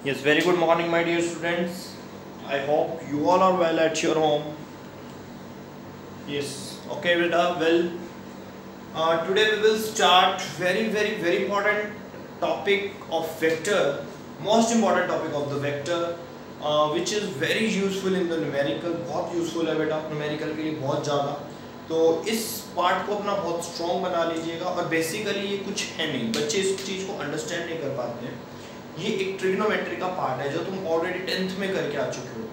Yes, very good morning, my dear students. I hope you all are well at your home. Yes, okay, beta. Well, today we will start very important topic of vector, most important topic of the vector, which is very useful in the numerical. बहुत useful है बेटा numerical के लिए बहुत ज़्यादा. तो इस part को अपना बहुत स्ट्रॉन्ग बना लीजिएगा. और बेसिकली ये कुछ है नहीं, बच्चे इस चीज़ को अंडरस्टैंड नहीं कर पाते हैं. ये एक ट्रिग्नोमेट्री का पार्ट है जो तुम ऑलरेडी 10th में करके आ चुके हो,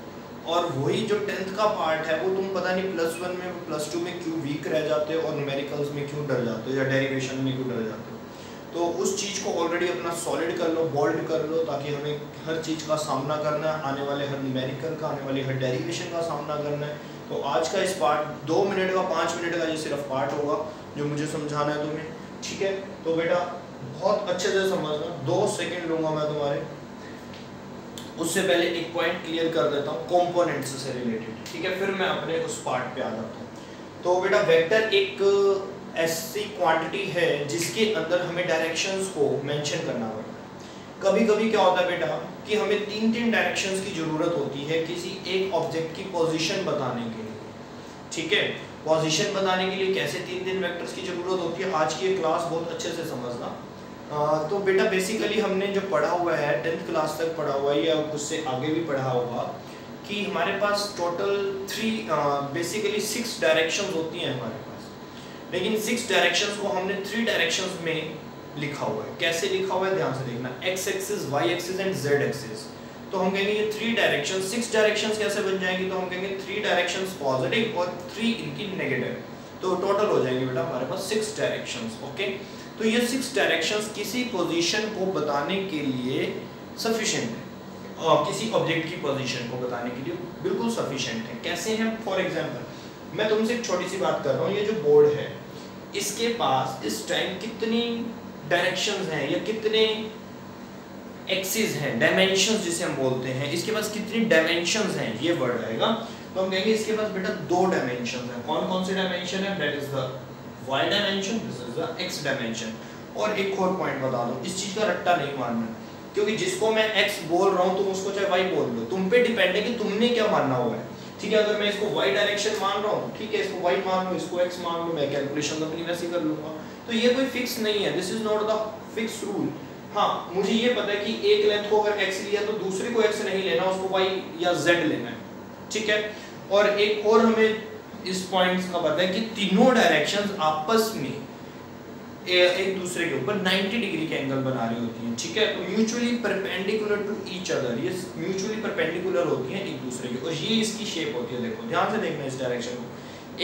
और वही जो 10th का पार्ट है वो तुम पता नहीं +1 में +2 में क्यों वीक रह जाते हो और न्यूमेरिकल्स में क्यों डर जाते हो या डेरिवेशन में क्यों डर जाते हो. तो उस चीज़ को ऑलरेडी अपना सॉलिड कर लो, बोल्ड कर लो, ताकि हमें हर चीज़ का सामना करना है, आने वाले हर न्यूमेरिकल का, आने वाली हर डेरिवेशन का सामना करना है. तो आज का इस पार्ट 2 मिनट का 5 मिनट का ये सिर्फ पार्ट होगा जो मुझे समझाना है तुम्हें. ठीक है, तो बेटा बहुत अच्छे से समझना. 2 सेकंड लूंगा मैं तुम्हारे. उससे पहले एक पॉइंट क्लियर कर देता हूँ कंपोनेंट्स से रिलेटेड. ठीक है, फिर मैं अपने उस पार्ट पे आ जाता हूँ. तो बेटा वेक्टर एक ऐसी क्वांटिटी है जिसके अंदर हमें डायरेक्शंस को मेंशन करना पड़ता है. कभी कभी क्या होता है बेटा कि हमें 3 डायरेक्शंस की ज़रूरत होती है किसी एक ऑब्जेक्ट की पोजीशन बताने के लिए. ठीक है, पोजीशन बताने के लिए कैसे 3 वेक्टर्स की ज़रूरत होती है, आज की ये क्लास बहुत अच्छे से समझना. तो बेटा बेसिकली हमने जो पढ़ा हुआ है 10th क्लास तक पढ़ा हुआ है या उससे आगे भी पढ़ा होगा कि हमारे पास टोटल 6 डायरेक्शंस होती हैं हमारे पास. लेकिन 6 डायरेक्शंस को हमने 3 डायरेक्शंस में लिखा हुआ है. कैसे लिखा हुआ है ध्यान से देखना. X axis, Y axis and Z axis. तो हम कहेंगे ये 3 डायरेक्शन. 6 डायरेक्शंस कैसे बन जाएंगी, तो हम कहेंगे 3 डायरेक्शंस पॉजिटिव और 3 इनकी नेगेटिव. तो टोटल हो जाएंगे बेटा हमारे पास 6 डायरेक्शंस. ओके, तो ये 6 डायरेक्शंस किसी पोजीशन को बताने के लिए सफिशिएंट है, और किसी ऑब्जेक्ट की पोजीशन को बताने के लिए बिल्कुल सफिशिएंट है. कैसे हैं, फॉर एग्जांपल मैं तुमसे एक छोटी सी बात कर रहा हूँ. ये जो बोर्ड है इसके पास इस टाइम कितनी डायरेक्शंस हैं या कितने एक्सिस हैं, डायमेंशंस जिसे हम बोलते हैं, इसके पास कितनी डायमेंशंस हैं, ये वर्ड आएगा. तो हम कहेंगे इसके पास बेटा 2 डायमेंशंस हैं. कौन कौन से डायमेंशन है, that is the y dimension, this is the x dimension. और एक और पॉइंट बता दूं, इस चीज का रट्टा नहीं मानना, क्योंकि जिसको मैं x बोल रहा हूं तुम उसको चाहे y बोल लो, तुम पे डिपेंड है कि तुमने क्या मानना हुआ है. ठीक है, अगर मैं इसको y डायरेक्शन मान रहा हूं, ठीक है, इसको y मान लो, इसको x मान लो, मैं कैलकुलेशन अपनी वैसे कर लूंगा. तो ये कोई फिक्स नहीं है, this is not the fix rule. हाँ, मुझे ये पता है कि एक लेंथ को अगर x लिया तो दूसरे को x नहीं लेना, उसको y या z लेना है. ठीक है, और एक और हमें इस पॉइंट्स का पता है कि तीनों डायरेक्शंस आपस में एक दूसरे के ऊपर 90 डिग्री के एंगल बना रही होती हैं. ठीक है, तो mutually perpendicular to each other, ये म्यूचुअली परपेंडिकुलर होती हैं एक दूसरे के, और ये इसकी शेप होती है. देखो ध्यान से देखना इस डायरेक्शन को.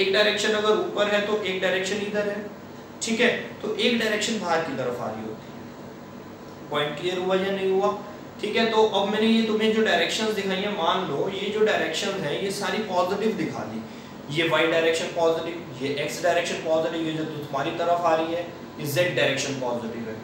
एक डायरेक्शन अगर ऊपर है तो एक डायरेक्शन इधर है. ठीक है, तो एक डायरेक्शन बाहर की तरफ आ रही होती है. पॉइंट क्लियर हुआ या नहीं हुआ. ठीक है, तो अब मैंने ये तुम्हें जो डायरेक्शंस दिखाई है, मान लो ये जो डायरेक्शन है ये सारी पॉजिटिव दिखा दी. ये y डायरेक्शन पॉजिटिव, ये x डायरेक्शन पॉजिटिव, ये जो तुम्हारी तरफ आ रही है ये z डायरेक्शन पॉजिटिव है.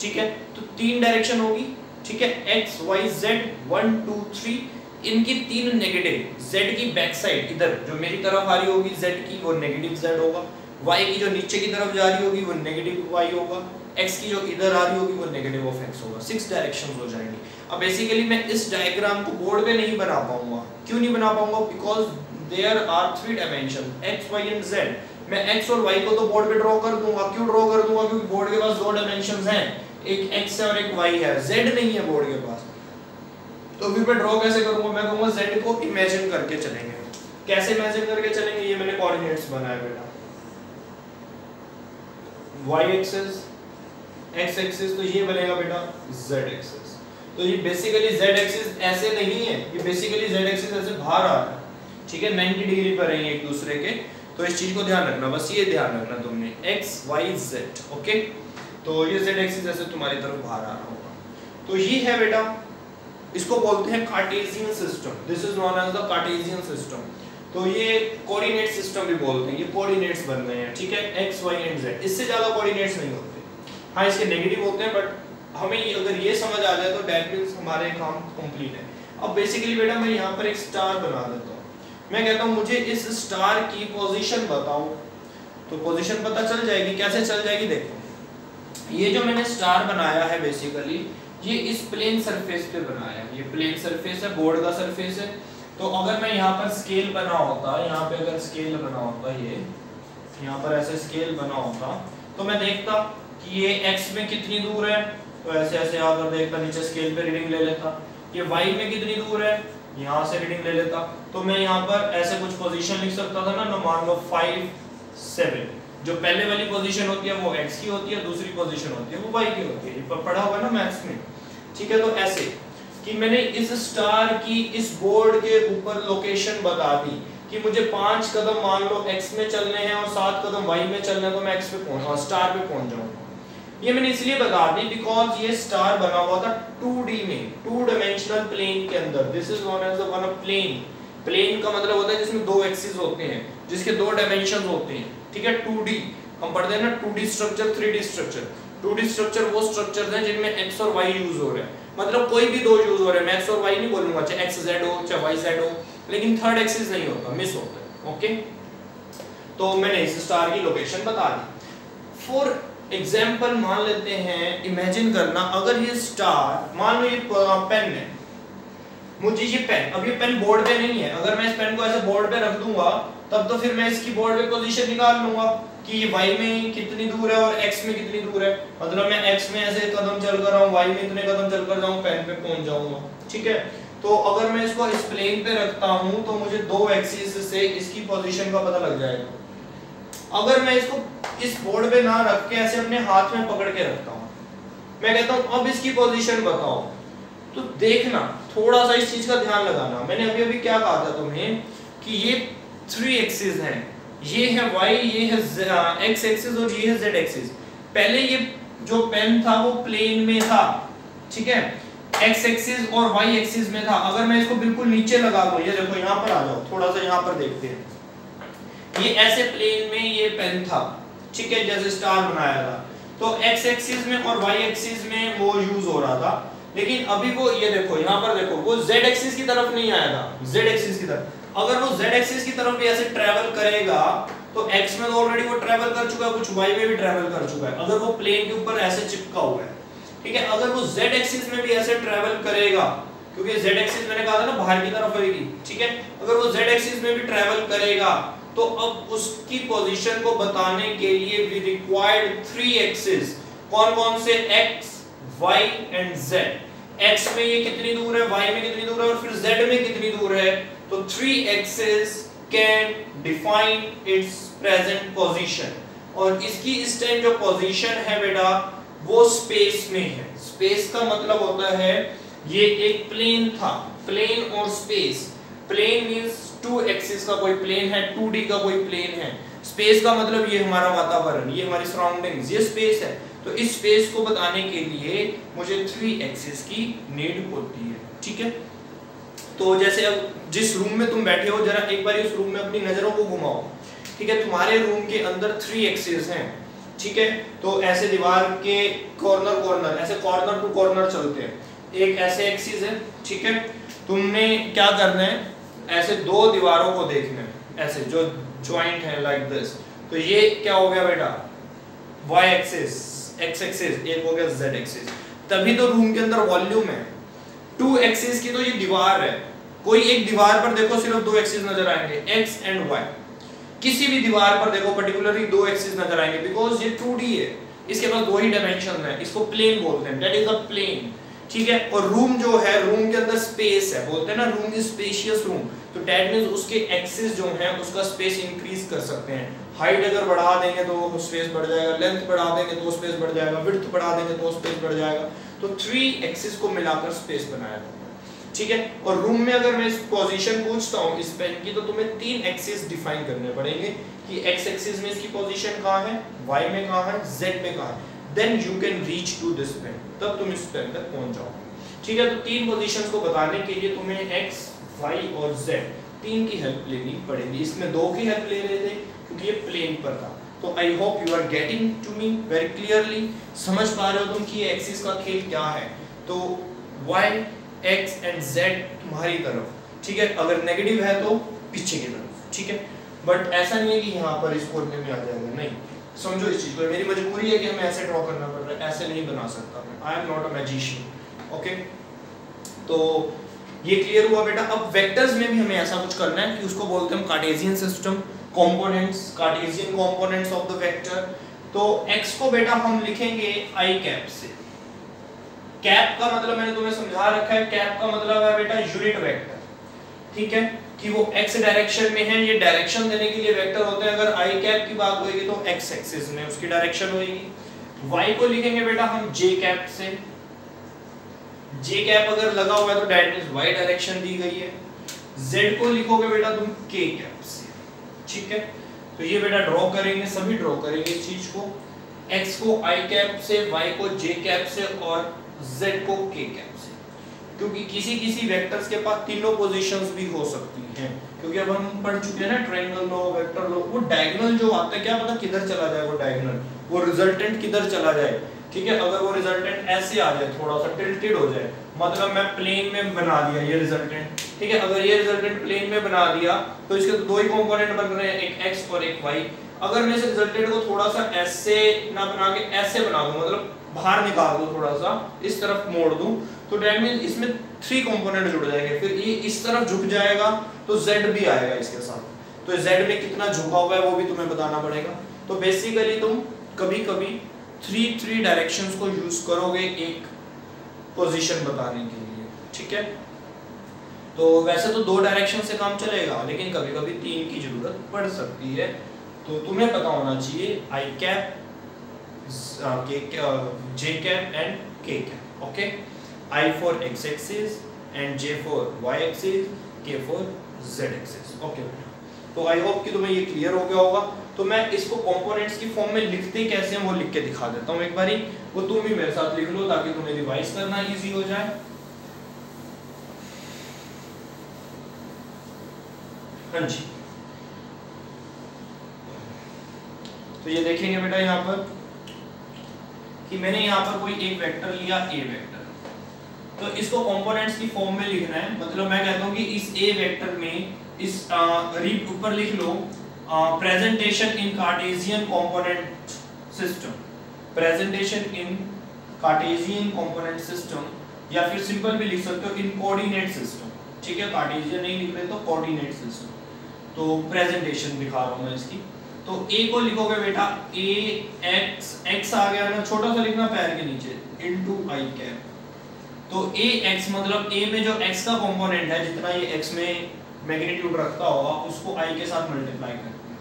ठीक है, तो 3 डायरेक्शन होगी. ठीक है, x y z 1 2 3, इनकी 3 नेगेटिव. z की बैक साइड इधर जो मेरी तरफ आ रही होगी z की, वो नेगेटिव z होगा. y की जो नीचे की तरफ जा रही होगी वो नेगेटिव y होगा. x की जो इधर आ रही होगी वो नेगेटिव ऑफ x होगा. 6 डायरेक्शंस हो जाएंगी. अब बेसिकली मैं इस डायग्राम को बोर्ड पे नहीं बना पाऊंगा. क्यों नहीं बना पाऊंगा, because there are 3 dimension x y and z. मैं x और y को तो बोर्ड पे ड्रॉ कर दूंगा. क्यों ड्रॉ कर दूंगा, क्योंकि बोर्ड के पास 2 डायमेंशंस हैं, एक x है और एक y है, z नहीं है बोर्ड के पास. तो फिर मैं ड्रॉ कैसे करूंगा, मैं कहूंगा z को इमेजिन करके चलेंगे. कैसे इमेजिन करके चलेंगे, ये मैंने कोऑर्डिनेट्स बनाया बेटा. y एक्सिस, x एक्सिस, तो ये बनेगा बेटा z एक्सिस. तो ये बेसिकली z एक्सिस ऐसे नहीं है, ये बेसिकली z एक्सिस ऐसे बाहर आ रहा है. ठीक है, 90 डिग्री पर रहेंगे एक दूसरे के. तो इस चीज को ध्यान रखना, बस ये ध्यान रखना तुमने, x y z. ओके, तो ये z एक्सिस ऐसे तुम्हारी तरफ बाहर आ रहा होगा. तो ये है बेटा, इसको बोलते हैं Cartesian system. This is known as the Cartesian system. तो ये कोऑर्डिनेट सिस्टम भी बोलते हैं. ये कोऑर्डिनेट्स बन गए हैं. ठीक है, x y एंड z, इससे ज्यादा कोऑर्डिनेट्स नहीं होते. हाँ, इसके नेगेटिव होते हैं, बट हमें अगर ये समझ आ जाए तो दैट मींस हमारे काम कंप्लीट है. अब बेसिकली बेटा मैं यहाँ पर एक स्टार बना देता हूँ. मैं कहता हूँ मुझे इस स्टार की पोजीशन बताओ, तो पोजीशन पता चल जाएगी. कैसे चल जाएगी, देखो ये जो मैंने स्टार बनाया है बेसिकली ये इस प्लेन सरफेस पे बना है, ये प्लेन सरफेस है, बोर्ड का सरफेस है। तो अगर मैं यहाँ पर स्केल बना होता, यहाँ पे अगर स्केल बना होता, ये यहाँ पर ऐसे स्केल बना होता, तो मैं देखता कि ये x में कितनी दूर है, तो ऐसे ऐसे आकर देखता, नीचे स्केल पे रीडिंग ले लेता। ये y में कितनी दूर है, यहाँ से रीडिंग ले लेता। तो मैं यहाँ पर ऐसे कुछ पोजीशन लिख सकता था ना, मान लो 5 7, जो पहले वाली पोजीशन होती है वो x की होती है, दूसरी पोजीशन होती है वो y की होती है। ये पढ़ा हुआ है ना मैथ्स में, ठीक है। तो ऐसे कि मैंने इस स्टार की इस बोर्ड के ऊपर लोकेशन बता दी कि मुझे 5 कदम मान लो x में चलने हैं और 7 कदम y में चलने हैं, तो मैं x पे पहुंच स्टार पे पहुंच जाऊंगा। ये मैंने इसलिए बता दी बिकॉज ये स्टार बना हुआ था 2D में, 2 डायमेंशनल प्लेन के अंदर। This is known as the one of plane. Plane का मतलब होता है जिसमें 2 एक्सिस होते हैं, जिसके 2 डायमेंशंस होते हैं, ठीक है। 2D हम पढ़ते हैं ना, 2D structure, 3D structure. 2D structure वो स्ट्रक्चर्स हैं जिनमें x और y यूज हो रहे हैं, मतलब कोई भी दो यूज हो रहे हैं, मैं x और y नहीं बोलूंगा, चाहे x z हो चाहे y z हो, लेकिन थर्ड एक्सिस नहीं होता, मिस होता है। ओके, तो मैंने इस स्टार की लोकेशन बता दी। फॉर एग्जाम्पल मान लेते हैं, इमेजिन करना अगर ये स्टार, मान लो ये पेन है, मुझे ये पेन, अब ये पेन बोर्ड पे नहीं है, अगर मैं इस पेन को ऐसे बोर्ड पे रख दूंगा तब तो फिर मैं इसकी बोर्ड पे पोजीशन निकाल लूंगा कि ये y में कितनी दूर है और x में कितनी दूर है। मतलब मैं x में ऐसे कदम चल कर आऊं, y में इतने कदम चल कर जाऊं, पेन पे पहुंच जाऊंगा, ठीक है। तो अगर मैं इसको इस प्लेन पे रखता हूं तो मुझे 2 एक्सिस से इसकी पोजीशन का पता लग जाएगा। अगर मैं इसको इस बोर्ड पे ना रख के ऐसे अपने हाथ में पकड़ के रखता हूं, मैं कहता हूं अब इसकी पोजीशन बताओ, तो देखना थोड़ा सा इस चीज का ध्यान लगाना। मैंने अभी अभी क्या कहा था तुम्हें कि ये 3 एक्सिस हैं, ये है y, ये है x एक्सिस और ये है z एक्सिस। पहले ये जो पेन था वो प्लेन में था, ठीक है, x एक्सिस और y एक्सिस में था। अगर मैं इसको बिल्कुल नीचे लगा दूं, ये देखो यहाँ पर आ जाओ, थोड़ा सा यहाँ पर देखते हैं, ये ऐसे प्लेन में ये पेन था, ठीक है, जैसे स्टार बनाया था, तो x एक्सिस में और y एक्सिस में वो यूज हो रहा था। लेकिन अभी वो ये देखो यहाँ पर देखो, वो z एक्सिस की तरफ नहीं आया था, z एक्सिस की तरफ। अगर वो z एक्सिस की तरफ भी ऐसे ट्रैवल करेगा तो x में तो ऑलरेडी वो ट्रैवल कर चुका है, कुछ y में भी ट्रैवल कर चुका है, अगर वो प्लेन के ऊपर ऐसे चिपका हुआ है, ठीक है। अगर वो z एक्सिस में भी ऐसे ट्रैवल करेगा, क्योंकि z एक्सिस मैंने कहा था ना बाहर की तरफ होगी, ठीक है, अगर वो z एक्सिस में भी ट्रैवल करेगा तो अब उसकी पोजीशन को बताने के लिए वी रिक्वायर्ड 3 एक्सिस। कौन कौन से? x, y and z। x में ये कितनी दूर है, y में कितनी दूर है और फिर z में कितनी दूर है। तो 3 axis can define it's present position, और इसकी इस टाइम जो पोजीशन है बेटा वो स्पेस में है। स्पेस का मतलब होता है ये एक प्लेन था, प्लेन और स्पेस। प्लेन मींस 2 एक्सिस का कोई प्लेन है, 2D का कोई प्लेन है। स्पेस का मतलब ये हमारा वातावरण, ये हमारी सराउंडिंग्स, ये स्पेस है। तो इस स्पेस को बताने के लिए मुझे 3 एक्सिस की नीड होती है, ठीक है। तो जैसे अब जिस रूम में तुम बैठे हो, जरा एक बार इस रूम में अपनी नजरों को घुमाओ, ठीक है। तुम्हारे रूम के अंदर 3 एक्सिस हैं, ठीक है। तो ऐसे दीवार के कॉर्नर कॉर्नर, ऐसे कॉर्नर टू कॉर्नर चलते हैं। एक ऐसे एक्सिस है, ठीक है। तुमने क्या करना है, ऐसे 2 दीवारों को देखना है, ऐसे जो ज्वाइंट है लाइक दिस। तो ये क्या हो गया बेटा, y एक्सिस, x एक्सिस, एक हो गया z एक्सिस। तभी तो रूम के अंदर वॉल्यूम है। 2 एक्सिस की तो ये दीवार है, कोई एक दीवार पर देखो सिर्फ 2 एक्सिस नजर आएंगे, x एंड y। किसी भी दीवार पर देखो पर्टिकुलरली 2 एक्सिस नजर आएंगे, बिकॉज ये 2D है, इसके पास 2 ही डायमेंशन है, इसको प्लेन बोलते हैं, दैट इज अ प्लेन, ठीक है। और रूम जो है, रूम के अंदर स्पेस है, बोलते हैं ना रूम इज स्पेशियस रूम। तो दैट मींस उसके एक्सिस जो है उसका स्पेस इंक्रीज कर सकते हैं। हाइट अगर बढ़ा देंगे तो स्पेस बढ़ जाएगा, लेंथ बढ़ा देंगे तो स्पेस बढ़ जाएगा, विड्थ बढ़ा देंगे तो स्पेस बढ़ जाएगा। तो 3 एक्सिस को मिलाकर स्पेस बनाया जाता है, ठीक है। और रूम में अगर मैं इस पोजीशन पूछता हूं इस पेन की, तो तुम्हें 3 एक्सिस डिफाइन करने पड़ेंगे कि x एक्सिस में इसकी पोजीशन कहां है, y में कहां है, z में कहां है। Then you can reach to this pen, तब तुम इस पेन तक पहुंच जाओ, ठीक है। तो 3 पोजीशंस को बताने के लिए तुम्हें x, y और z 3 की हेल्प लेनी पड़ेगी। इसमें 2 की हेल्प ले रहे थे क्योंकि ये प्लेन पर था। तो I hope you are getting to me very clearly, समझ पा रहे हो तुम कि ये एक्सिस का खेल क्या है। तो y, x एंड z तुम्हारी तरफ, ठीक है। अगर नेगेटिव है तो पीछे की तरफ, ठीक है। बट ऐसा नहीं है कि यहाँ पर इस कोने में आ जाएगा, नहीं, समझो इस चीज को। मेरी मजबूरी है कि हमें ऐसे ड्रॉ करना पड़ रहा है, ऐसे नहीं बना सकता मैं, I am not a magician, okay, तो ये क्लियर हुआ बेटा। अब वेक्टर्स में भी हमें ऐसा कुछ करना है कि उसको बोलते हैं हम Cartesian system, components, Cartesian components of the vector. तो x को बेटा हम लिखेंगे i कैप से। कैप का मतलब मैंने तुम्हें समझा रखा है, कैप का मतलब है बेटा यूनिट वेक्टर, ठीक है, कि वो x डायरेक्शन में है। ये डायरेक्शन देने के लिए वेक्टर होते हैं। अगर i कैप की बात होगी तो x एक्सिस में उसकी डायरेक्शन होगी। y को लिखेंगे बेटा हम j कैप से। j कैप अगर लगा हुआ है तो दैट मींस y डायरेक्शन दी गई है। z को लिखोगे बेटा तुम k कैप से, ठीक है। तो ये बेटा ड्रॉ करेंगे, सभी ड्रॉ करेंगे इस चीज को, x को i कैप से, y को j कैप से और z को k कैप से। क्योंकि किसी किसी वेक्टर्स के पास तीनों पोजीशंस भी हो सकती हैं, क्योंकि अब हम पढ़ चुके हैं ना ट्रायंगल लॉ, वेक्टर लॉ। वो डायगोनल जो आता है क्या पता किधर चला जाए वो डायगोनल, वो रिजल्टेंट किधर चला जाए, ठीक है। अगर वो रिजल्टेंट ऐसे आ जाए, थोड़ा सा टिल्टेड हो जाए, मतलब मैं प्लेन में बना दिया ये रिजल्टेंट, ठीक है। अगर ये रिजल्टेंट प्लेन में बना दिया तो इसके तो दो ही कंपोनेंट बन रहे हैं, एक x और एक y। अगर मैं इस रिजल्टेंट को थोड़ा सा ऐसे ना बना के ऐसे बना दूं, मतलब बाहर निकाल दूं, थोड़ा सा इस तरफ मोड़ दूं, तो दैट मींस इसमें 3 कंपोनेंट जुड़ जाएंगे। फिर ये इस तरफ झुक जाएगा तो z भी आएगा इसके साथ। तो z में कितना झुका हुआ है वो भी तुम्हें बताना पड़ेगा। तो बेसिकली तुम कभी-कभी 3 डायरेक्शंस को यूज करोगे एक पोजीशन बताने के लिए, ठीक है। तो वैसे तो 2 डायरेक्शन से काम चलेगा, लेकिन कभी-कभी 3 की जरूरत पड़ सकती है। तो तुम्हें पता होना चाहिए i cap, j cap and k cap, okay. I for x axis and j for y axis, k for z axis, okay. तो आई होप कि तुम्हें ये क्लियर हो गया होगा। तो मैं इसको कंपोनेंट्स की फॉर्म में लिखते कैसे हैं वो लिख के दिखा देता हूं एक बारी, वो तुम भी मेरे साथ लिख लो ताकि तुम्हें रिवाइज करना इजी हो जाए। हाँ जी, तो ये देखेंगे बेटा यहाँ पर कि मैंने यहाँ पर कोई एक वेक्टर लिया a वेक्टर, तो इसको कंपोनेंट्स की फॉर्म में लिखना है। मतलब मैं कहता हूँ कि इस a वेक्टर में इस ऊपर लिख लो presentation in Cartesian component system, presentation in Cartesian component system, या फिर सिंपल भी लिख सकते हो इन कोऑर्डिनेट सिस्टम, ठीक है। कार्टेशियन नहीं लिख रहे तो कोऑर्डिनेट सिस्टम, तो प्रेजेंटेशन दिखा रहा हूं मैं इसकी। तो a को लिखोगे बेटा a x आ गया ना, छोटा सा लिखना पैर के नीचे, इनटू i कैप। तो a x मतलब a में जो x का कंपोनेंट है, जितना ये x में मैग्नीट्यूड रखता होगा उसको i के साथ मल्टीप्लाई करते हैं।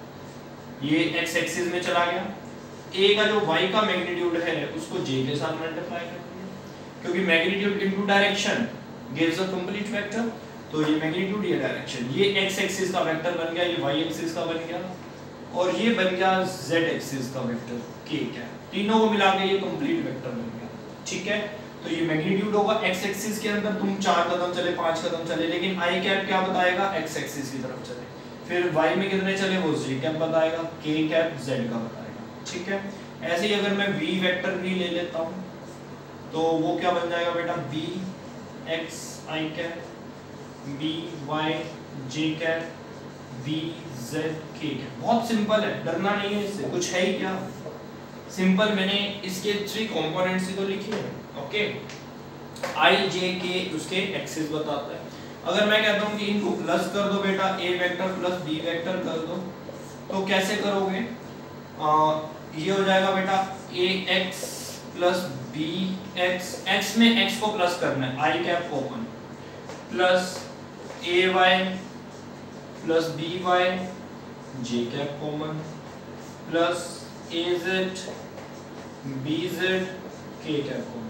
ये x एक्सिस में चला गया। a का जो y का मैग्नीट्यूड है उसको j के साथ मल्टीप्लाई करते हैं, क्योंकि magnitude into direction gives a complete vector. तो ये मैग्नीट्यूड, ये डायरेक्शन, ये x एक्सिस का वेक्टर बन गया, ये y एक्सिस का बन गया, और ये बन गया z एक्सिस का वेक्टर k क्या, तीनों को मिला के ये कंप्लीट वेक्टर बन गया, ठीक है। तो ये मैग्नीट्यूड होगा। x एक्सिस के अंदर तुम 4 कदम चले, 5 कदम चले, लेकिन i कैप क्या बताएगा, x एक्सिस की तरफ चले। फिर y में कितने चले वो j कैप बताएगा, k कैप z का बताएगा, ठीक है। ऐसे ही अगर मैं v वेक्टर भी ले लेता हूं तो वो क्या बन जाएगा बेटा, b x i cap, b y j cap, v z k cap. बहुत सिंपल है, डरना नहीं है इससे, कुछ है ही क्या, सिंपल। मैंने इसके 3 कंपोनेंट्स ही तो लिखे हैं, ओके। i j k उसके एक्सिस बताता है। अगर मैं कहता हूं कि इनको प्लस कर दो बेटा, a vector plus b vector कर दो, तो कैसे करोगे, ये हो जाएगा बेटा ax प्लस bx, x में x को प्लस करना है, i cap common, plus ay plus by j cap common, plus az bz k cap common.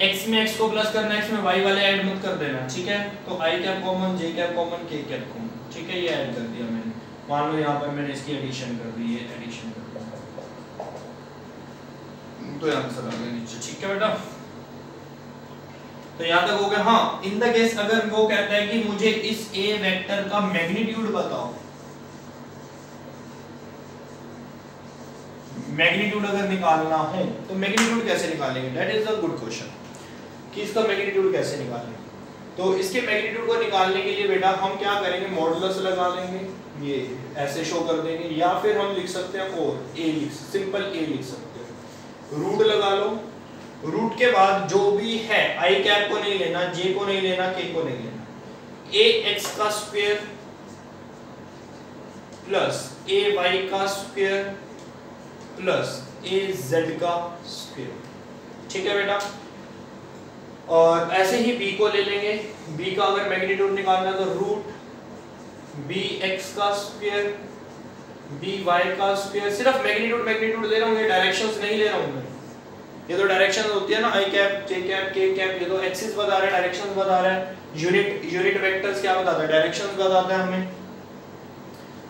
x में x को प्लस करना है, x में y वाले ऐड मत कर देना, ठीक है। तो i cap common, j cap common, k cap common, ठीक है। ये ऐड कर दिया मैंने, मान लो यहाँ पर मैंने इसकी एडिशन कर दी, ये एडिशन कर दिया, तो आंसर आ गया नीचे, ठीक है बेटा। तो यहाँ तक हो गया। हाँ, इन द केस अगर वो कहता है कि मुझे इस a वेक्टर का मैग्नीट्यूड बताओ, मैग्नीट्यूड अगर निकालना हो तो मैग्नीट्यूड कैसे निकालेंगे, that is a good question, कि इसका मैग्नीट्यूड कैसे निकालेंगे। तो इसके मैग्नीट्यूड को निकालने के लिए बेटा हम क्या करेंगे, मॉडुलस लगा लेंगे, ये ऐसे शो कर देंगे, या फिर हम लिख सकते हैं और a लिख, सिंपल a लिख सकते हैं, रूट लगा लो रूट के बाद जो भी है आई कैप को नहीं लेना, जे को नहीं लेना, के को नहीं लेना, ए एक्स का स्क्वायर प्लस ए वाई का स्क्वायर प्लस ए जेड का स्क्वायर। ठीक है बेटा। और ऐसे ही b को ले लेंगे, b का अगर मैग्नीट्यूड निकालना है तो रूट बी एक्स का स्क्वायर बी वाई का स्क्वायर। सिर्फ मैग्नीट्यूड ले रहा हूँ, ये डायरेक्शंस नहीं ले रहा हूँ मैं। ये तो डायरेक्शन होती है ना, आई कैप जे कैप के कैप, ये तो एक्सिस बता रहा है, डायरेक्शंस बता रहा है। यूनिट वेक्टर्स क्या बताता है, डायरेक्शंस बताता है हमें।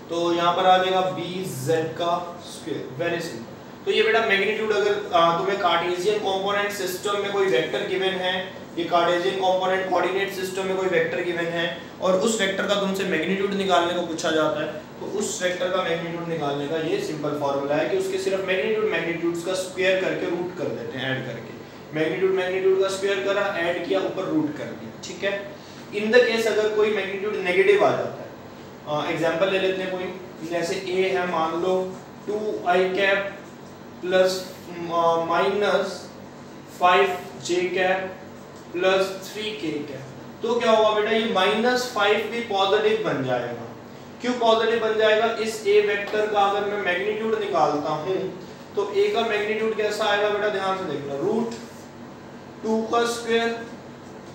तो यहाँ पर आ जाएगा बी जेड का स्क्वायर, वेरी सिंपल। तो ये बेटा मैग्नीट्यूड अगर तुम्हें कार्टेशियन कंपोनेंट सिस्टम में कोई वेक्टर गिवन है, ये कार्टेशियन कंपोनेंट कोऑर्डिनेट सिस्टम में कोई वेक्टर गिवन है और उस वेक्टर का तुमसे मैग्नीट्यूड निकालने को पूछा जाता है, तो उस वेक्टर का मैग्नीट्यूड निकालने का ये सिंपल फार्मूला है कि उसके सिर्फ मैग्नीट्यूड्स का स्क्वायर करके रूट कर देते हैं, ऐड करके। मैग्नीट्यूड का स्क्वायर करा, ऐड किया, ऊपर रूट कर दिया। ठीक है। इन द केस अगर कोई मैग्नीट्यूड नेगेटिव आ जाता है, एग्जांपल ले लेते हैं कोई, जैसे a है मान लो 2i cap plus minus 5j cap plus 3k cap, तो क्या होगा बेटा, ये -5 भी पॉजिटिव बन जाएगा। क्यों पॉजिटिव बन जाएगा, इस a वेक्टर का अगर मैं मैग्नीट्यूड निकालता हूं तो a का मैग्नीट्यूड कैसा आएगा बेटा, ध्यान से देखना, रूट 2 का स्क्वायर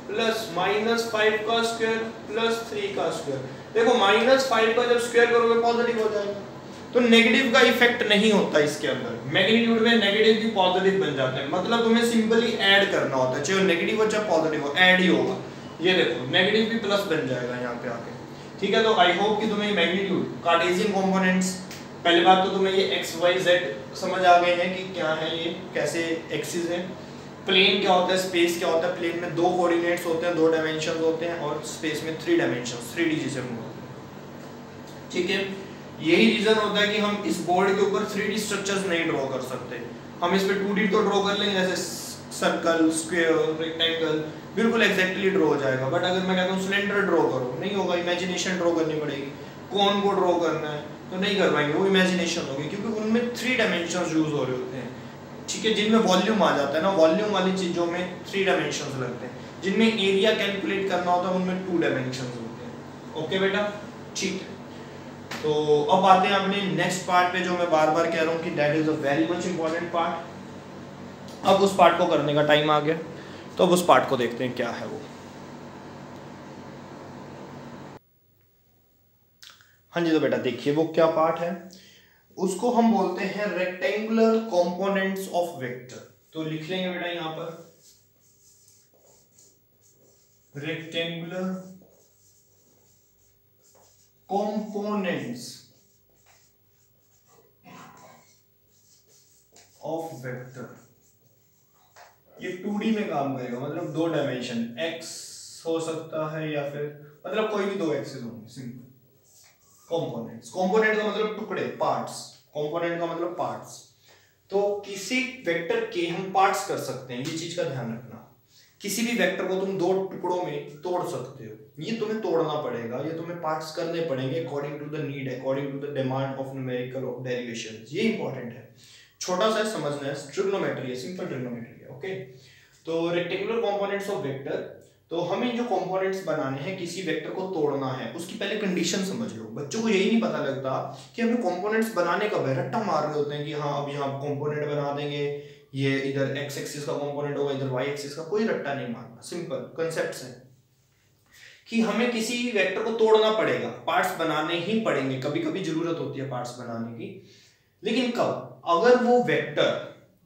प्लस -5 का स्क्वायर प्लस 3 का स्क्वायर। देखो -5 का जब स्क्वायर करोगे पॉजिटिव हो जाएगा, तो नेगेटिव का इफेक्ट नहीं होता इसके अंदर। मैग्नीट्यूड में नेगेटिव भी पॉजिटिव बन जाते हैं, मतलब तुम्हें सिंपली ऐड करना होता है, चाहे नेगेटिव हो चाहे पॉजिटिव हो, ऐड ही होगा। ये देखो नेगेटिव भी प्लस बन जाएगा यहाँ पे आके। ठीक है। तो आई होप कि तुम्हें मैग्नीट्यूड कार्टेशियन कंपोनेंट्स, पहली बात तो तुम्हें ये एक्स वाई जेड समझ आ गए हैं कि क्या है ये, कैसे एक्सिस है। प्लेन क्या होता है, स्पेस क्या होता है, प्लेन में 2 कोऑर्डिनेट्स होते हैं, 2 डायमेंशंस होते हैं, और स्पेस में 3 डायमेंशंस, 3D जिसे मूव होते हैं। ठीक है। यही रीजन होता है कि हम इस बोर्ड के ऊपर 3D स्ट्रक्चर्स नहीं ड्रॉ कर सकते। हम इस पे 2D तो ड्रॉ कर लेंगे, जैसे सर्कल, स्क्वायर, रेक्टेंगल, बिल्कुल एग्जैक्टली ड्रॉ हो जाएगा। बट अगर मैं कहता हूँ सिलेंडर ड्रॉ करो, नहीं होगा, इमेजिनेशन ड्रॉ करनी पड़ेगी। कोन को ड्रॉ करना है तो नहीं कर पाएंगे, वो इमेजिनेशन होगी, क्योंकि उनमें 3 डायमेंशंस यूज हो रहे होते हैं। ठीक है। जिनमें वॉल्यूम आ जाता है ना, वॉल्यूम वाली चीजों में 3 डायमेंशंस लगते हैं, जिनमें एरिया कैलकुलेट करना होता है उनमें 2 डायमेंशंस होते हैं। ओके बेटा। ठीक है। तो अब आते हैं अपने नेक्स्ट पार्ट पे, जो मैं बार बार कह रहा हूँ कि that is a very much important part. अब उस पार्ट को करने का टाइम आ गया, तो अब उस पार्ट को देखते हैं क्या है वो। हाँ जी, तो बेटा देखिए वो क्या पार्ट है, उसको हम बोलते हैं रेक्टेंगुलर कंपोनेंट्स ऑफ वेक्टर। तो लिख लेंगे बेटा यहां पर रेक्टेंगुलर कंपोनेंट्स ऑफ वेक्टर। ये 2D में काम करेगा, मतलब 2 डायमेंशन, x हो सकता है या फिर मतलब कोई भी 2 एक्सिस होंगे, सिंपल। कंपोनेंट्स, कंपोनेंट का मतलब टुकड़े, पार्ट्स, कंपोनेंट का मतलब पार्ट्स। तो किसी वेक्टर के हम पार्ट्स कर सकते हैं, ये चीज का ध्यान रखना। किसी भी वेक्टर को तुम 2 टुकड़ों में तोड़ सकते हो, ये तुम्हें तोड़ना पड़ेगा, ये तुम्हें पार्ट्स करने पड़ेंगे according to the need, according to the demand of numerical of derivations. ये इंपॉर्टेंट है, छोटा सा समझना है, ट्रिग्नोमेट्री है, सिंपल ट्रिग्नोमेट्री है। ओके। तो रेक्टेंगुलर कंपोनेंट्स ऑफ वेक्टर, तो हमें जो कंपोनेंट्स बनाने हैं, किसी वेक्टर को तोड़ना है, उसकी पहले कंडीशन समझ लो। बच्चों को यही नहीं पता लगता कि हमें कंपोनेंट्स बनाने का रट्टा मार रहे होते हैं कि हाँ अब यहाँ कंपोनेंट बना देंगे, ये इधर एक्स एक्सिस का कंपोनेंट होगा, इधर वाई एक्सिस का, कोई रट्टा नहीं मारना। सिंपल कांसेप्ट्स है कि हमें किसी वेक्टर को तोड़ना पड़ेगा, पार्ट्स बनाने ही पड़ेंगे, कभी कभी जरूरत होती है पार्ट्स बनाने की, लेकिन कब, अगर वो वेक्टर,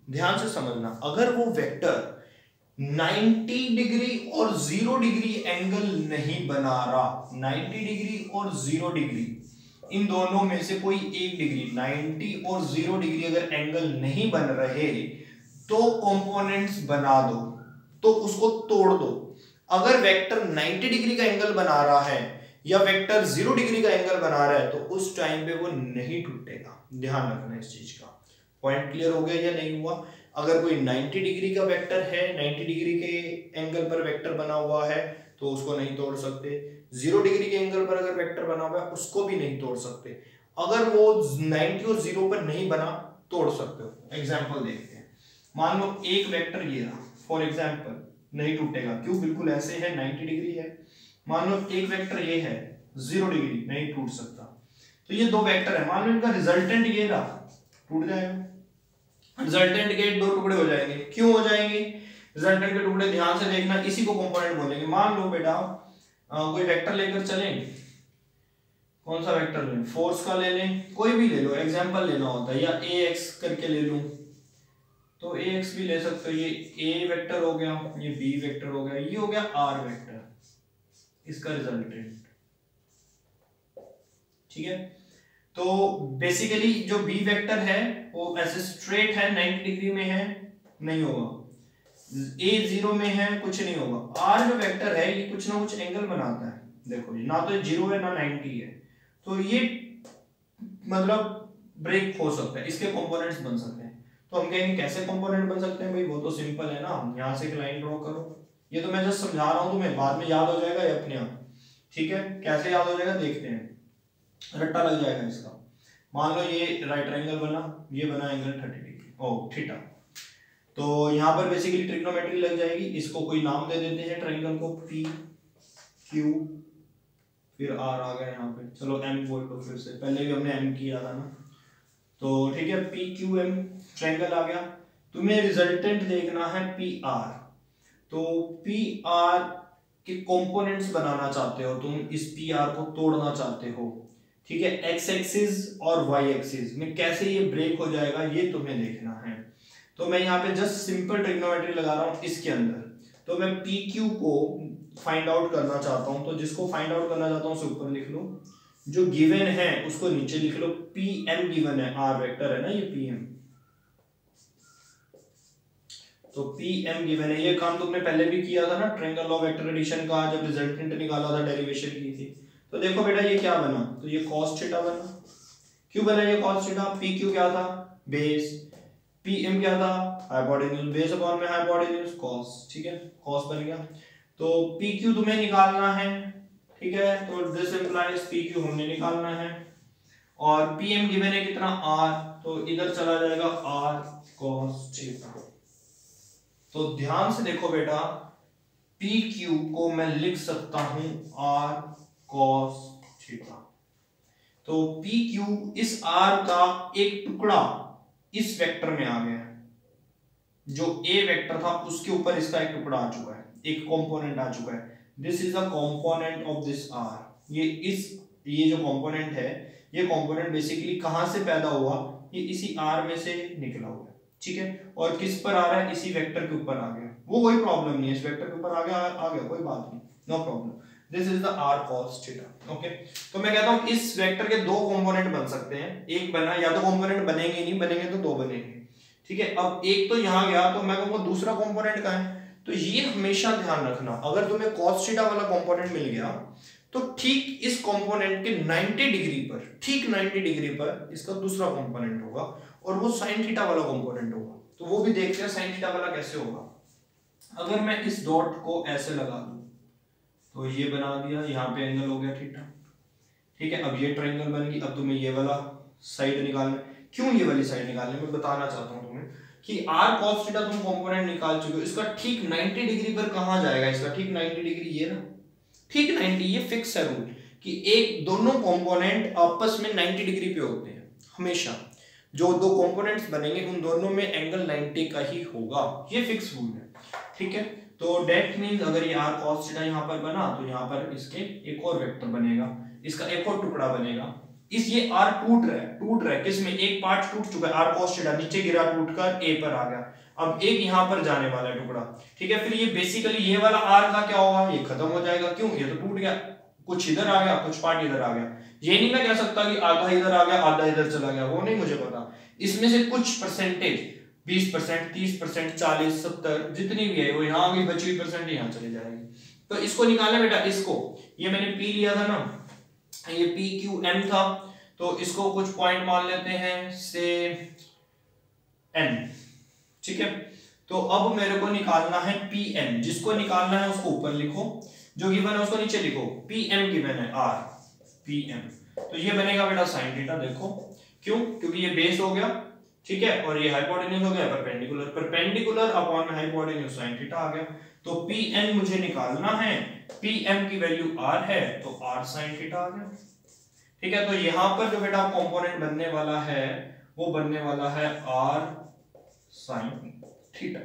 ध्यान से समझना, अगर वो वेक्टर 90 डिग्री और 0 डिग्री एंगल नहीं बना रहा, 90 डिग्री और 0 डिग्री, इन दोनों में से कोई एक डिग्री, 90 और 0 डिग्री अगर एंगल नहीं बन रहे तो कंपोनेंट्स बना दो, तो उसको तोड़ दो। अगर वेक्टर 90 डिग्री का एंगल बना रहा है या वेक्टर 0 डिग्री का एंगल बना रहा है तो उस टाइम पे वो नहीं टूटेगा। ध्यान रखना इस चीज का। पॉइंट क्लियर हो गया या नहीं हुआ? अगर कोई 90 डिग्री का वेक्टर है, 90 डिग्री के एंगल पर वेक्टर बना हुआ है तो उसको नहीं तोड़ सकते। 0 डिग्री के एंगल पर अगर वेक्टर बना हुआ है उसको भी नहीं तोड़ सकते। अगर वो 90 और 0 पर नहीं बना, तोड़ सकते हो। एग्जांपल देखते हैं। मान लो एक वेक्टर ये रहा, फॉर एग्जाम्पल नहीं टूटेगा, क्यों? बिल्कुल ऐसे है, 90 डिग्री है। मान लो एक वेक्टर ये है 0 डिग्री, नहीं टूट सकता। तो ये दो वेक्टर है, मान लो इनका रिजल्टेंट ये रहा, टूट जाएगा। रिजल्टेंट के दो टुकड़े हो जाएंगे, क्यों हो जाएंगे? रिजल्टेंट के टुकड़े ध्यान से देखना, इसी को कंपोनेंट बोलेंगे। मान लो बेटा कोई वेक्टर लेकर चलें, कौन सा वेक्टर लें? फोर्स का ले लें, कोई भी ले लो, एग्जांपल लेना होता है, या ax करके ले लूं तो ax भी ले सकते हो। ये a वेक्टर हो गया, ये b वेक्टर हो गया, ये हो गया r वेक्टर, इसका रिजल्टेंट। ठीक है, तो बेसिकली जो b वेक्टर है वो ऐसे स्ट्रेट है, 90 डिग्री में है, नहीं होगा। a 0 में है, कुछ नहीं होगा। r जो वेक्टर है ये कुछ ना कुछ एंगल बनाता है, देखो ये ना तो 0 है ना 90 है, तो ये मतलब ब्रेक हो सकता है, इसके कंपोनेंट्स बन सकते हैं। तो हम कहेंगे कैसे कंपोनेंट बन सकते हैं भाई? वो तो सिंपल है ना, यहाँ से एक लाइन ड्रॉ करो, ये तो मैं जस्ट समझा रहा हूँ तुम्हें, बाद में याद हो जाएगा ये अपने आप। ठीक है, कैसे याद हो जाएगा देखते हैं, रट्टा लग जाएगा इसका। मान लो ये राइट एंगल बना, ये बना एंगल 30 डिग्री, ओ थीटा। तो यहाँ पर बेसिकली ट्रिग्नोमेट्री लग जाएगी, इसको कोई नाम दे देते हैं ट्रायंगल को, पी क्यू, फिर आर आ गया यहाँ पे, चलो एम बोल दो फिर से, पहले भी हमने एम किया था ना। तो ठीक है, पी क्यू एम ट्रायंगल आ गया। तुम्हें रिजल्टेंट देखना है पी आर, तो पी आर के कंपोनेंट्स बनाना चाहते हो तुम, इस पी आर को तोड़ना चाहते हो। ठीक है, एक्स एक्सिस और वाई एक्सिस में कैसे ये ब्रेक हो जाएगा ये तुम्हें देखना है। तो मैं यहाँ पे जस्ट सिंपल ट्रिग्नोमेट्री लगा रहा हूँ इसके अंदर। तो मैं पी क्यू को फाइंड आउट करना चाहता हूं, तो जिसको फाइंड आउट करना चाहता हूं उसे ऊपर लिख लो, जो गिवन है उसको नीचे लिख लो। पी एम गिवन है, आर वेक्टर है ना ये पी एम, तो पी एम गिवन है। ये काम तुमने पहले भी किया था ना ट्रायंगल ऑफ वेक्टर एडिशन का, जब रिजल्टेंट निकाला था, डेरिवेशन की थी। तो देखो बेटा ये क्या बना, तो ये cos थीटा बना। क्यों बना ये cos थीटा? पी क्यू क्या था? बेस। पी एम क्या था? हाइपोटेन्यूज, बेस अपॉन में हाइपोटेन्यूज cos। ठीक है, cos बन गया। तो पी क्यू तुम्हें निकालना है, ठीक है, तो दिस इंप्लाइज पी क्यू हमने निकालना है, और पी एम गिवन है कितना? आर, तो इधर चला जाएगा आर cos थीटा। तो ध्यान से देखो बेटा, पी क्यू को मैं लिख सकता हूं आर cos थीटा। तो पी क्यू इस आर का एक टुकड़ा इस वेक्टर में आ गया, जो ए वेक्टर था उसके ऊपर इसका एक टुकड़ा आ चुका है, एक कंपोनेंट आ चुका है। This is a component of this r. ये जो कंपोनेंट है, ये कंपोनेंट बेसिकली कहां से पैदा हुआ? ये इसी आर में से निकला हुआ है। ठीक है, और किस पर आ रहा है? इसी वेक्टर के ऊपर आ गया, वो कोई प्रॉब्लम नहीं है, इस वेक्टर के ऊपर आ गया कोई बात नहीं, no problem. This is the r cos theta. Okay, तो मैं कहता हूं इस वेक्टर के दो कंपोनेंट बन सकते हैं, एक बना, या तो कंपोनेंट बनेंगे नहीं, बनेंगे तो दो बनेंगे। ठीक है, अब एक तो यहां गया, तो मैं कहूंगा दूसरा कंपोनेंट कहां है? तो ये हमेशा ध्यान रखना, अगर तुम्हें cos थीटा वाला कंपोनेंट मिल गया तो ठीक इस कंपोनेंट के 90 डिग्री पर, ठीक 90 डिग्री पर इसका दूसरा कंपोनेंट होगा, और वो sin थीटा वाला कंपोनेंट होगा। तो वो भी देखते हैं sin थीटा वाला कैसे होगा। अगर मैं इस डॉट को ऐसे लगा दूं, तो ये बना दिया, यहाँ पे एंगल हो गया थीटा। ठीक है, अब ये ट्रायंगल बन गई। अब तुम्हें ये वाला साइड निकालना, क्यों ये वाली साइड निकालनी, मैं बताना चाहता हूं तुम्हें कि r cos थीटा तुम कंपोनेंट निकाल चुके हो, इसका ठीक 90 डिग्री पर कहां जाएगा? इसका ठीक 90 डिग्री ये ना, ठीक 90, ये फिक्स है रूल कि एक दोनों कंपोनेंट आपस में 90 डिग्री पे होते हैं हमेशा। जो दो कंपोनेंट्स बनेंगे उन दोनों में एंगल 90 का ही होगा, ये फिक्स रूल है। ठीक है, तो डेट मींस अगर ये r cos थीटा यहां पर बना, तो यहां पर इसके एक और वेक्टर बनेगा, इसका एक और टुकड़ा बनेगा। इस ये r टूट रहा है किसमें? एक पार्ट टूट चुका है, r cos थीटा नीचे गिरा, टूटकर a पर आ गया, अब एक यहां पर जाने वाला है टुकड़ा। ठीक है, फिर ये बेसिकली ये वाला r का क्या होगा? ये खत्म हो जाएगा, क्यों? ये तो टूट गया, कुछ इधर आ गया, कुछ पार्ट इधर आ गया। ये नहीं मैं कह सकता कि आधा इधर आ गया आधा इधर चला गया, वो नहीं मुझे पता। इसमें से कुछ परसेंटेज 20%, 30%, 40, 70 जितनी भी है वो यहाँ आ गई, बची हुई परसेंट यहाँ चली जाएगी। तो इसको निकालना बेटा, इसको, ये मैंने p लिया था ना, ये p q m था, तो इसको कुछ पॉइंट मान लेते हैं से n। ठीक है, तो अब मेरे को निकालना है pm, जिसको निकालना है उसको ऊपर लिखो, जो गिवन है उसको नीचे लिखो। pm गिवन है r, pm, तो ये बनेगा बेटा sin थीटा। देखो क्यों? क्योंकि ये बेस हो गया, ठीक है, और ये हाइपोटेन्यूज हो गया perpendicular, perpendicular upon hypotenuse sin theta आ गया। तो Pn मुझे निकालना है, Pm की वैल्यू r है तो r sin थीटा आ गया। ठीक है, तो यहां पर जो बेटा कंपोनेंट बनने वाला है वो बनने वाला है r sin थीटा।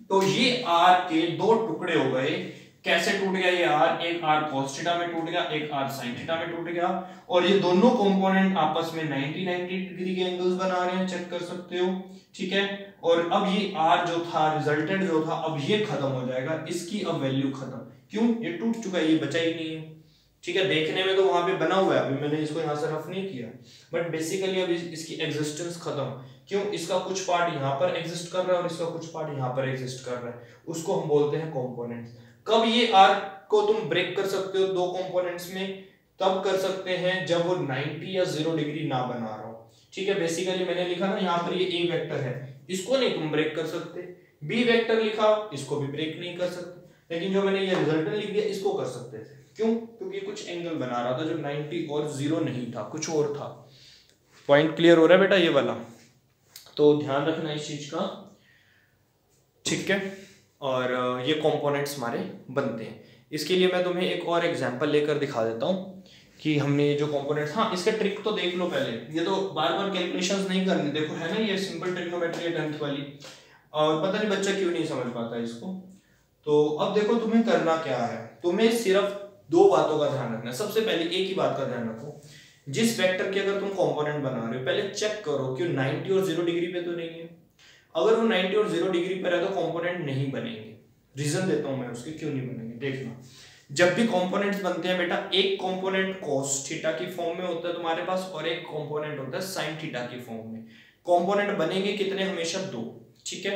तो ये r के दो टुकड़े हो गए। कैसे टूट गया ये r? एक r cos थीटा में टूट गया, एक r sin थीटा में टूट गया, और ये दोनों कंपोनेंट आपस में 90 डिग्री के एंगल्स बना रहे हैं, चेक कर सकते हो। ठीक है, और अब ये r जो था रिजल्टेंट जो था अब ये खत्म हो जाएगा, इसकी अब वैल्यू खत्म। क्यों? ये टूट चुका है, ये बचा ही नहीं है। ठीक है, देखने में तो वहां पे बना हुआ है, अभी मैंने इसको यहां से रफ नहीं किया, बट बेसिकली अभी इसकी एग्जिस्टेंस खत्म। क्यों? इसका कुछ पार्ट यहाँ पर एग्जिस्ट कर रहा है और इसका कुछ पार्ट यहाँ पर एग्जिस्ट कर रहा है, उसको हम बोलते हैं कंपोनेंट्स। कब ये r को तुम ब्रेक कर सकते हो दो कंपोनेंट्स में? तब कर सकते हैं जब वो 90 या 0 डिग्री ना बना रहा हो। ठीक है, बेसिकली मैंने लिखा ना यहाँ पर ये a वेक्टर है, इसको नहीं तुम ब्रेक कर सकते, b वेक्टर लिखा इसको भी ब्रेक नहीं कर सकते, लेकिन जो मैंने ये रिजल्टेंट लिख दिया इसको कर सकते थे। क्यों? क्योंकि कुछ एंगल बना रहा था जो 90 और 0 नहीं था, कुछ और था। पॉइंट क्लियर हो रहा है बेटा ये वाला? तो ध्यान रखना इस चीज का। ठीक है, और ये कंपोनेंट्स हमारे बनते हैं। इसके लिए मैं तुम्हें एक और एग्जांपल लेकर दिखा देता हूँ कि हमने ये जो कंपोनेंट्स, हाँ इसका ट्रिक तो देख लो पहले, ये तो बार बार कैलकुलेशंस नहीं करनी, देखो है ना ये सिंपल ट्रिग्नोमेट्री है 10th वाली, और पता नहीं बच्चा क्यों नहीं समझ पाता इसको। तो अब देखो तुम्हें करना क्या है, तुम्हें सिर्फ दो बातों का ध्यान रखना है। सबसे पहले एक ही बात का ध्यान रखो, जिस वेक्टर की अगर तुम कंपोनेंट बना रहे हो पहले चेक करो कि 90 और 0 डिग्री पे तो नहीं है। अगर वो 90 और 0 डिग्री पर है तो कंपोनेंट नहीं बनेंगे। रीजन देता हूं मैं उसके क्यों नहीं बनेंगे, देखना। जब भी कंपोनेंट्स बनते हैं बेटा, एक कंपोनेंट cos थीटा की फॉर्म में होता है तुम्हारे पास, और एक कंपोनेंट होता है sin थीटा की फॉर्म में। कंपोनेंट बनेंगे कितने? हमेशा दो। ठीक है,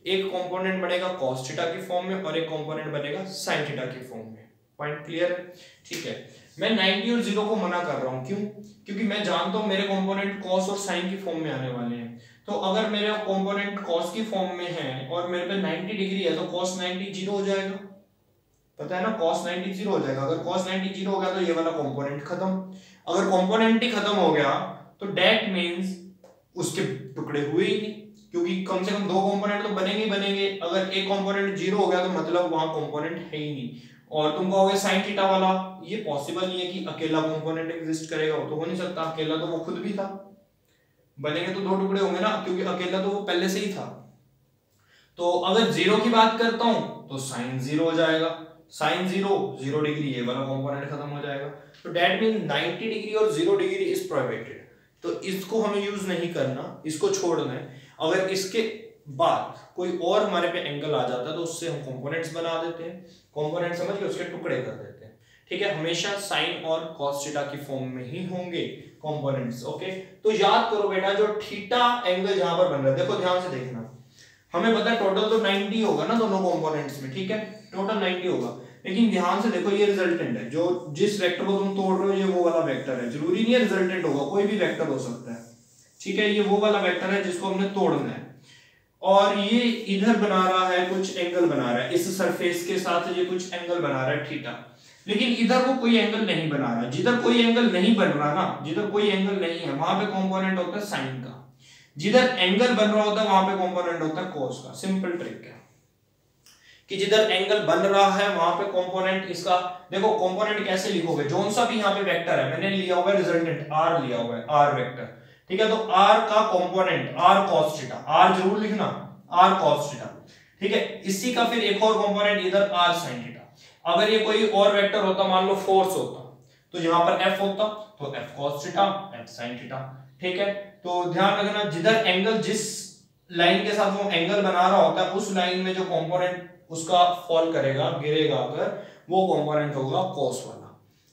एक कंपोनेंट बनेगा cos थीटा की फॉर्म में और एक कंपोनेंट बनेगा sin थीटा की फॉर्म में। पॉइंट क्लियर है? ठीक है, मैं 90 और 0 को मना कर रहा हूं, क्यों? क्योंकि मैं जानता हूं मेरे कंपोनेंट cos और sin की फॉर्म में आने वाले हैं। तो अगर मेरा कंपोनेंट cos की फॉर्म में है और मेरे पे 90 डिग्री है तो cos 90 0 हो जाएगा, पता है ना, cos 90 0 हो जाएगा। अगर cos 90 0 हो गया तो ये वाला कंपोनेंट खत्म। अगर कंपोनेंट ही खत्म हो गया तो दैट मींस उसके टुकड़े हुए ही नहीं, क्योंकि कम से कम दो कंपोनेंट तो बनेंगे ही बनेंगे। अगर एक कंपोनेंट 0 हो गया तो मतलब वहां कंपोनेंट है ही नहीं। और तुम कहोगे sin थीटा वाला, ये पॉसिबल नहीं है कि अकेला कंपोनेंट एग्जिस्ट करेगा, वो तो हो नहीं सकता, अकेला तो वो खुद भी था। बनेंगे तो दो टुकड़े होंगे ना, क्योंकि अकेला तो वो पहले से ही था। तो अगर 0 की बात करता हूं तो sin 0 हो जाएगा, sin 0 डिग्री, ये वाला कंपोनेंट खत्म हो जाएगा। तो दैट मीन 90 डिग्री और 0 डिग्री इज प्रोहिबिटेड, तो इसको हमें यूज नहीं करना, इसको छोड़ना है। अगर इसके बाद कोई और हमारे पे एंगल आ जाता है तो उससे हम कंपोनेंट्स बना देते हैं, कंपोनेंट समझ के उसके टुकड़े कर देते हैं। ठीक है, हमेशा sin और cos थीटा की फॉर्म में ही होंगे कंपोनेंट्स। ओके, तो याद करो बेटा, जो थीटा एंगल जहां पर बन रहा है, देखो ध्यान से देखना, हमें पता है टोटल तो 90 होगा ना दोनों कंपोनेंट्स में। ठीक है, टोटल 90 होगा, लेकिन ध्यान से देखो ये रिजल्टेंट है, जो जिस वेक्टर को तुम तोड़ रहे हो ये वो वाला वेक्टर है, जरूरी नहीं है रिजल्टेंट होगा, कोई भी वेक्टर हो सकता है। ठीक है, ये वो वाला वेक्टर है जिसको हमने तोड़ना है, और ये इधर बना रहा है कुछ एंगल बना रहा है, इस सरफेस के साथ ये कुछ एंगल बना रहा है थीटा, लेकिन इधर वो कोई एंगल नहीं बना रहा। जिधर कोई एंगल नहीं बन रहा ना, जिधर कोई एंगल नहीं है वहां पे कंपोनेंट होता है साइन का, जिधर एंगल बन रहा होता है वहां पे कंपोनेंट होता है कोस का। सिंपल ट्रिक है कि जिधर एंगल बन रहा है वहां पे कंपोनेंट इसका, देखो कंपोनेंट कैसे लिखोगे, जोन सा भी यहाँ पे वेक्टर है, मैंने लिया हुआ है रिजल्टेंट r लिया हुआ है, r वेक्टर। ठीक है, तो r का component r cos theta, r जरूर लिखना, r cos थीटा। ठीक है, इसी का फिर एक और कंपोनेंट इधर r sin थीटा। अगर ये कोई और वेक्टर होता, मान लो फोर्स होता, तो यहाँ पर f होता, तो f cos theta, f sin theta. ठीक है, तो ध्यान रखना, जिधर एंगल, जिस लाइन के साथ वो एंगल बना रहा होता है उस लाइन में जो कंपोनेंट उसका फॉल करेगा, गिरेगा, अगर वो कंपोनेंट होगा cos वाला।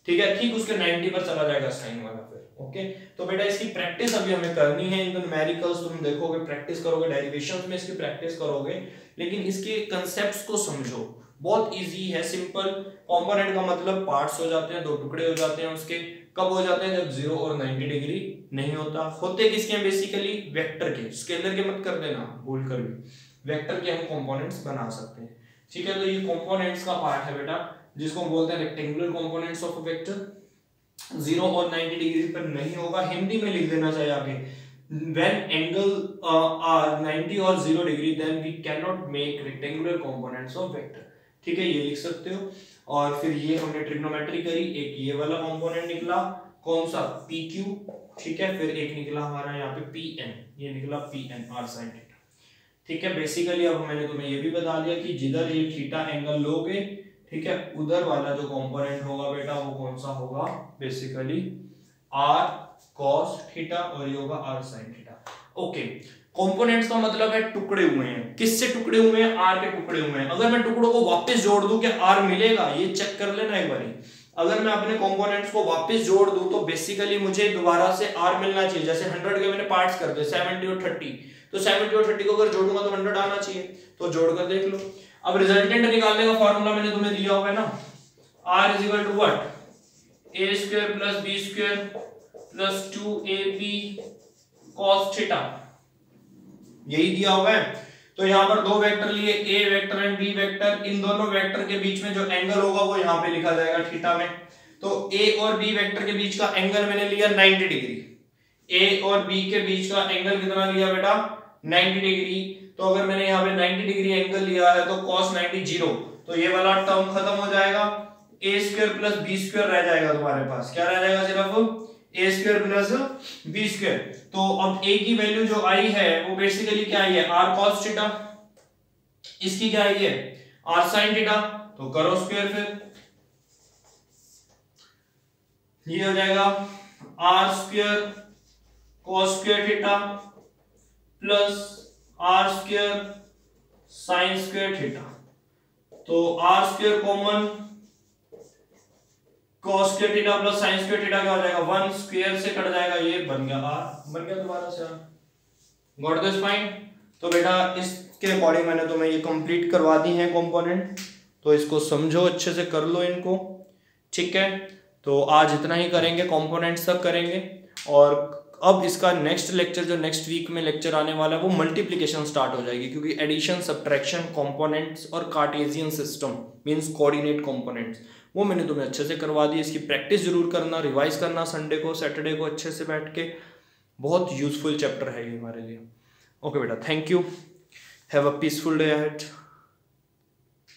ठीक है, ठीक उसके 90 पर चला जाएगा sin वाला फिर। ओके, तो बेटा इसकी प्रैक्टिस अभी हमें करनी है, इन न्यूमेरिकल्स तुम देखोगे, प्रैक्टिस करोगे, डेरिवेशंस में इसकी प्रैक्टिस करोगे, लेकिन इसके कांसेप्ट्स को समझो, बहुत इजी है, सिंपल। कंपोनेंट का मतलब पार्ट्स हो जाते हैं, दो टुकड़े हो जाते हैं उसके। कब हो जाते हैं? जब 0 और 90 डिग्री नहीं होता। होते किसके हैं? बेसिकली वेक्टर के, स्केलर के मत कर देना भूल कर भी, वेक्टर के हम कंपोनेंट्स बना सकते हैं। ठीक है, तो ये कंपोनेंट्स का पार्ट है बेटा, जिसको हम बोलते हैं rectangular components of a vector. 0 और 90 डिग्री पर नहीं होगा, हिंदी में लिख देना चाहिए आगे, when angle are 90 और 0 degree then we cannot make rectangular components of vector। ठीक है, ये लिख सकते हो। और फिर ये हमने ट्रिग्नोमेट्री करी, एक ये वाला कंपोनेंट निकला कौन सा PQ, ठीक है, फिर एक निकला हमारा यहाँ पे PN, ये निकला PN r sin थीटा। ठीक है, बेसिकली अब मैंने तुम्हें ये भी बता दिया कि जिधर ये थीटा एंगल लोगे, ठीक है, उधर वाला जो कंपोनेंट होगा बेटा वो कौन सा होगा, बेसिकली r cos थीटा और ये होगा r sin theta. Okay, components का मतलब है टुकड़े हुए हैं, किससे टुकड़े हुए हैं, r के टुकड़े हुए हैं। अगर मैं टुकड़ों को वापस जोड़ दूं क्या r मिलेगा, ये चेक कर लेना एक बारी। अगर मैं अपने कंपोनेंट्स को वापस जोड़ दूं तो बेसिकली मुझे दोबारा से r मिलना चाहिए। जैसे 100 के मैंने पार्ट्स कर दिए 70 और 30, तो 70 और 30 को अगर जोड़ूंगा तो 100 आना चाहिए, तो जोड़कर देख लो। अब रिजल्टेंट निकालने का फॉर्मूला मैंने तुम्हें दिया हुआ है ना, r is equal to what, a square plus b square plus 2ab cos theta, यही दिया हुआ है। तो यहाँ पर दो वेक्टर लिए, a vector and b vector, इन दोनों वेक्टर के बीच में जो एंगल होगा वो यहाँ पे लिखा जाएगा थीटा में। तो a और b वेक्टर के बीच का एंगल मैंने लिया 90 डिग्री, a और b के बीच का एंगल कितना लिया बेटा, 90 डिग्री। तो अगर मैंने यहाँ पे 90 डिग्री एंगल लिया है तो cos 90 0, तो ये वाला टर्म खत्म हो जाएगा, a square plus b square रह जाएगा तुम्हारे पास, क्या रह जाएगा, सिर्फ a square plus b square. तो अब a की वैल्यू जो आई है वो बेसिकली क्या आई है, r cos थीटा, इसकी क्या आई है, r sin थीटा, तो करो स्क्वायर, फिर ये हो जाएगा r square cos square theta plus r square sin square theta. तो r square common, cos square theta plus sin square theta क्या हो जाएगा, 1 स्क्वायर से कट जाएगा, ये बन गया r, बन गया दोबारा से r। Got this point. तो बेटा इसके अकॉर्डिंग मैंने तुम्हें ये कंप्लीट करवा दी है कंपोनेंट, तो इसको समझो अच्छे से, कर लो इनको, ठीक है। तो आज इतना ही करेंगे, कंपोनेंट्स तक करेंगे। और अब इसका नेक्स्ट लेक्चर जो नेक्स्ट वीक में लेक्चर आने वाला है वो मल्टीप्लिकेशन स्टार्ट हो जाएगी, क्योंकि एडिशन, सब्ट्रैक्शन, कंपोनेंट्स और Cartesian system means coordinate components वो मैंने तुम्हें अच्छे से करवा दी। इसकी प्रैक्टिस जरूर करना, रिवाइज करना संडे को, सैटरडे को अच्छे से बैठ के, बहुत यूजफुल चैप्टर है ये हमारे लिए। ओके बेटा, thank you, have a peaceful day ahead.